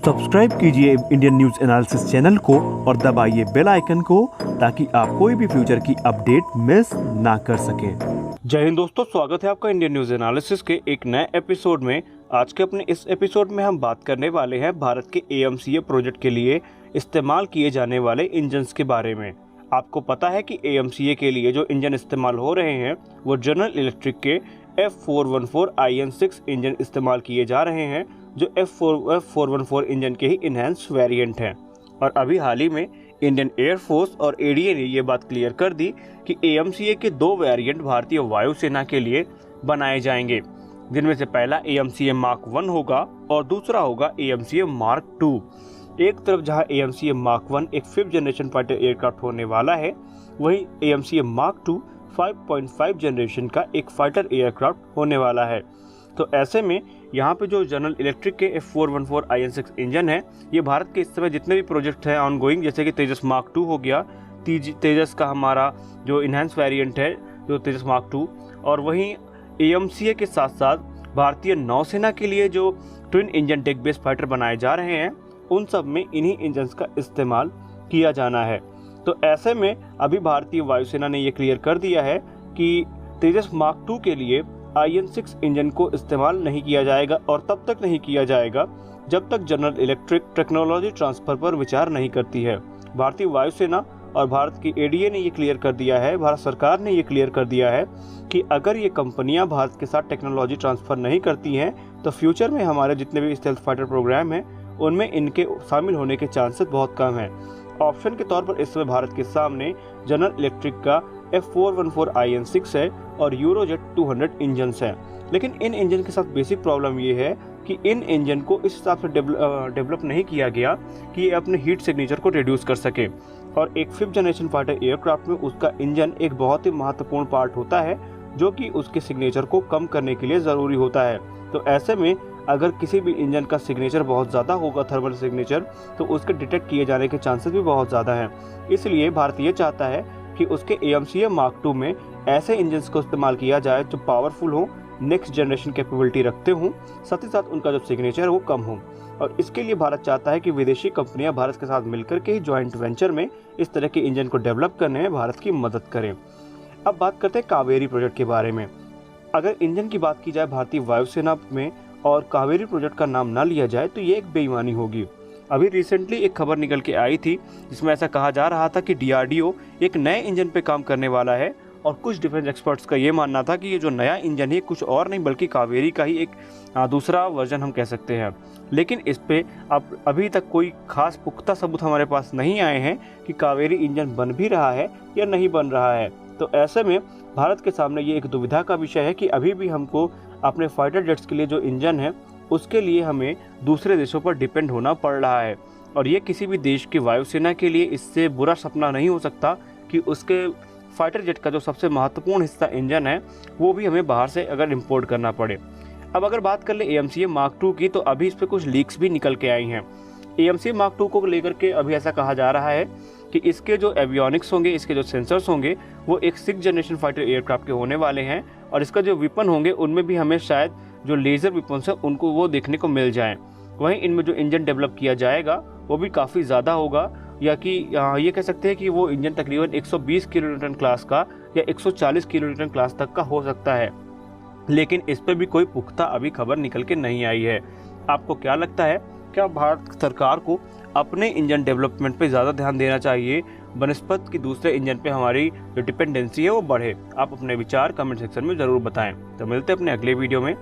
Subscribe कीजिए Indian news analysis channel को और दबाइए बेल आइकन को ताकि आप कोई भी फ्यूचर की अपडेट मिस ना कर सकें। जय हिंद दोस्तों, स्वागत है आपका इंडियन न्यूज एनालिसिस के एक नए एपिसोड में। आज के अपने इस एपिसोड में हम बात करने वाले हैं भारत के AMCA प्रोजेक्ट के लिए इस्तेमाल किए जाने वाले इंजन्स के बारे में। आपको पता है कि AMCA के लिए जो इंजन इस्तेमाल हो रहे हैं वो जनरल इलेक्ट्रिक के F414 IN6 इंजन इस्तेमाल किए जा रहे हैं, जो F414 इंजन के ही इनहैंस वेरिएंट हैं। और अभी हाल ही में इंडियन एयरफोर्स और ADA ने ये बात क्लियर कर दी कि AMCA के 2 वेरिएंट भारतीय वायुसेना के लिए बनाए जाएंगे, जिनमें से पहला AMCA Mark 1 होगा और दूसरा होगा AMCA Mark 2। एक तरफ जहां AMCA Mark 1 एक 5th जनरेशन फाइटर एयरक्राफ्ट होने वाला है, वहीं AMCA Mark 2 5.5 जनरेशन का एक फाइटर एयरक्राफ्ट होने वाला है। तो ऐसे में यहाँ पे जो जनरल इलेक्ट्रिक के F414 IN6 इंजन है, ये भारत के इस समय जितने भी प्रोजेक्ट हैं ऑनगोइंग, जैसे कि तेजस मार्क 2 हो गया, तेजस का हमारा जो इनहैंस वेरिएंट है जो तेजस मार्क 2, और वहीं AMCA के साथ साथ भारतीय नौसेना के लिए जो twin engine deck based fighter बनाए जा रहे हैं, उन सब में इन्हीं इंजन्स का इस्तेमाल किया जाना है। तो ऐसे में अभी भारतीय वायुसेना ने ये क्लियर कर दिया है कि तेजस मार्क 2 के लिए IN6 इंजन को इस्तेमाल नहीं किया जाएगा, और तब तक नहीं किया जाएगा जब तक जनरल इलेक्ट्रिक टेक्नोलॉजी ट्रांसफर पर विचार नहीं करती है। भारतीय वायुसेना और भारत की ADA ने ये क्लियर कर दिया है, भारत सरकार ने ये क्लियर कर दिया है कि अगर ये कंपनियां भारत के साथ टेक्नोलॉजी ट्रांसफर नहीं करती हैं तो फ्यूचर में हमारे जितने भी स्टेल्थ फाइटर प्रोग्राम हैं उनमें इनके शामिल होने के चांसेस बहुत कम हैं। ऑप्शन के तौर पर इस समय भारत के सामने जनरल इलेक्ट्रिक का F414 IN6 है और यूरोजेट 200 इंजन्स हैं। लेकिन इन इंजन के साथ बेसिक प्रॉब्लम ये है कि इन इंजन को इस हिसाब से डेवलप नहीं किया गया कि ये अपने हीट सिग्नेचर को रिड्यूस कर सके, और एक 5th जनरेशन फाइटर एयरक्राफ्ट में उसका इंजन एक बहुत ही महत्वपूर्ण पार्ट होता है जो कि उसके सिग्नेचर को कम करने के लिए ज़रूरी होता है। तो ऐसे में अगर किसी भी इंजन का सिग्नेचर बहुत ज़्यादा होगा, थर्मल सिग्नेचर, तो उसके डिटेक्ट किए जाने के चांसेस भी बहुत ज़्यादा हैं। इसलिए भारत ये चाहता है कि उसके AMCA Mark 2 में ऐसे इंजन्स को इस्तेमाल किया जाए जो पावरफुल हो, नेक्स्ट जनरेशन कैपेबिलिटी रखते हों, साथ ही साथ उनका जो सिग्नेचर है वो कम हो। और इसके लिए भारत चाहता है कि विदेशी कंपनियां भारत के साथ मिलकर के ही जॉइंट वेंचर में इस तरह के इंजन को डेवलप करने में भारत की मदद करें। अब बात करते हैं कावेरी प्रोजेक्ट के बारे में। अगर इंजन की बात की जाए भारतीय वायुसेना में और कावेरी प्रोजेक्ट का नाम ना लिया जाए तो ये एक बेईमानी होगी। अभी रिसेंटली एक खबर निकल के आई थी जिसमें ऐसा कहा जा रहा था कि DRDO एक नए इंजन पे काम करने वाला है, और कुछ डिफेंस एक्सपर्ट्स का ये मानना था कि ये जो नया इंजन है कुछ और नहीं बल्कि कावेरी का ही एक दूसरा वर्जन हम कह सकते हैं। लेकिन इस पे अब अभी तक कोई खास पुख्ता सबूत हमारे पास नहीं आए हैं कि कावेरी इंजन बन भी रहा है या नहीं बन रहा है। तो ऐसे में भारत के सामने ये एक दुविधा का विषय है कि अभी भी हमको अपने फाइटर जेट्स के लिए जो इंजन है उसके लिए हमें दूसरे देशों पर डिपेंड होना पड़ रहा है, और ये किसी भी देश की वायुसेना के लिए इससे बुरा सपना नहीं हो सकता कि उसके फाइटर जेट का जो सबसे महत्वपूर्ण हिस्सा इंजन है वो भी हमें बाहर से अगर इंपोर्ट करना पड़े। अब अगर बात कर ले AMCA Mark 2 की, तो अभी इस पर कुछ लीक्स भी निकल के आई हैं। AMCA Mark 2 को लेकर के अभी ऐसा कहा जा रहा है कि इसके जो एवियोनिक्स होंगे, इसके जो सेंसर्स होंगे, वो एक 6th जनरेशन फाइटर एयरक्राफ्ट के होने वाले हैं, और इसका जो वेपन होंगे उनमें भी हमें शायद जो लेज़र वेपन्स हैं उनको वो देखने को मिल जाएं। वहीं इनमें जो इंजन डेवलप किया जाएगा वो भी काफ़ी ज़्यादा होगा, या कि ये कह सकते हैं कि वो इंजन तकरीबन 120 किलोन्यूटन क्लास का या 140 किलोन्यूटन क्लास तक का हो सकता है। लेकिन इस पर भी कोई पुख्ता अभी खबर निकल के नहीं आई है। आपको क्या लगता है, क्या भारत सरकार को अपने इंजन डेवलपमेंट पे ज़्यादा ध्यान देना चाहिए बनस्पत की दूसरे इंजन पे हमारी जो डिपेंडेंसी है वो बढ़े? आप अपने विचार कमेंट सेक्शन में ज़रूर बताएं। तो मिलते हैं अपने अगले वीडियो में।